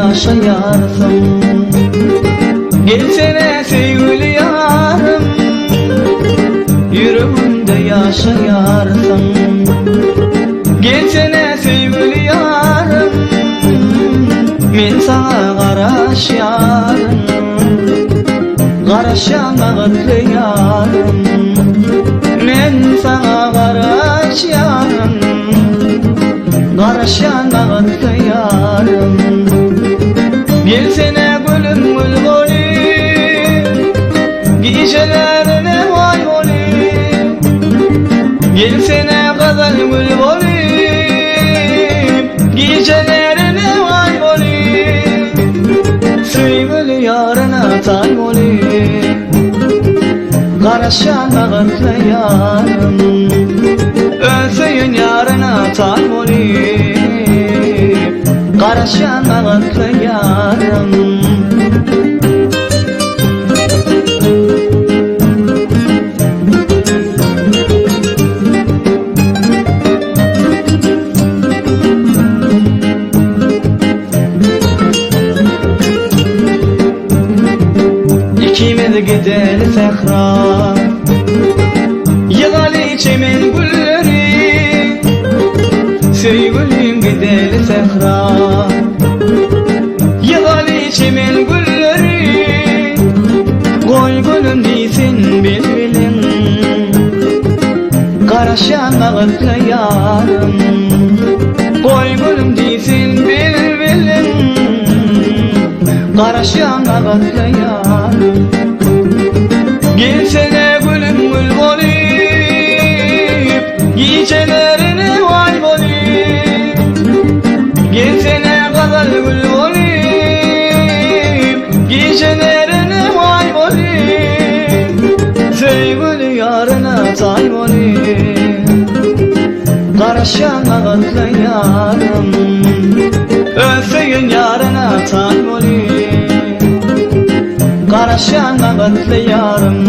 yaşayarsın. Gelsene sevgili yarım, yüreğimde yaşayarsın. Gelsene sevgili yarım, men sana garaşyarım. Garaşyama gıtlı yarım, men sana garaşyarım. Garaşyama gıtlı yarım. Gelsene gülüm gül bolayım, gecelerine vay bolayım. Gelsene gazal gül bolayım, gecelerine vay bolayım. Sevgili yarına tay bolayım, Garaşyana gıtlı yarım. Ölsün yarına tay bolayım, Garaşyana gıtlı yarım. İkimiz gideli sehra, yığalı çemen gülleri. Sevgilim gideli sehra, yığalı çemen gülleri. Koy gülüm değilsin bilbilin, Garaşyana gıtlı yarım. Koy gülüm değilsin bilbilin, Garaşyana gıtlı yarım. Gelsene gülüm gül bolayım, gecelerine vay bolayım. Gelsene gazal gül bolayım, gecelerine vay bolayım. Sevgili yarına tay bolayım, Garaşyana gıtlı yarım. Ölsün yarına tay bolayım, Garaşyana gıtlı yarım.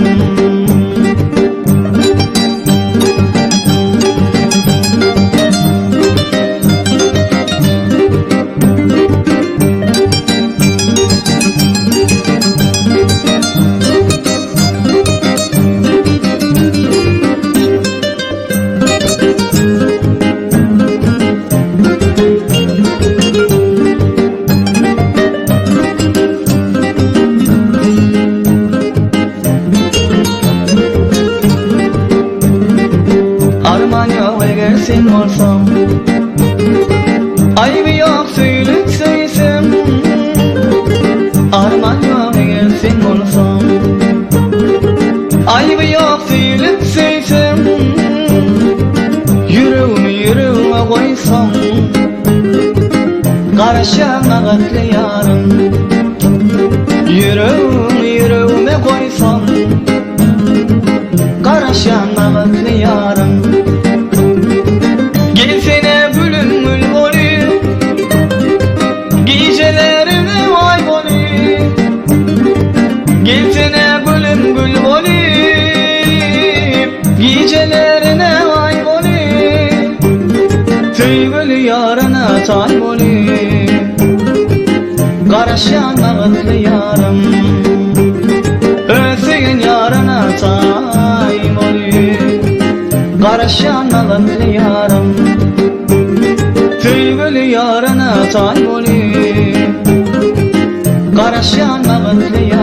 Sen olsam, ayıbı yok söylük söysem. Arman yok eğer sen olsam, ayıbı yok söylük söysem. Yüreğime koysam, Garaşyana gıtlı yarım. Yüreğime koysam, Garaşyana gıtlı yarım. Gelsene gülüm gül bolayım, gecelerine vay bolayım. Gelsene gülüm gül bolayım, gecelerine vay bolayım. Sevgili yarına tay bolayım, Garaşyana gıtlı yarım. Ölsün yarına tay bolayım, Garaşyana gıtlı yarım. Sevgili yarına tay bolayım, Garaşyana gıtlı yarım.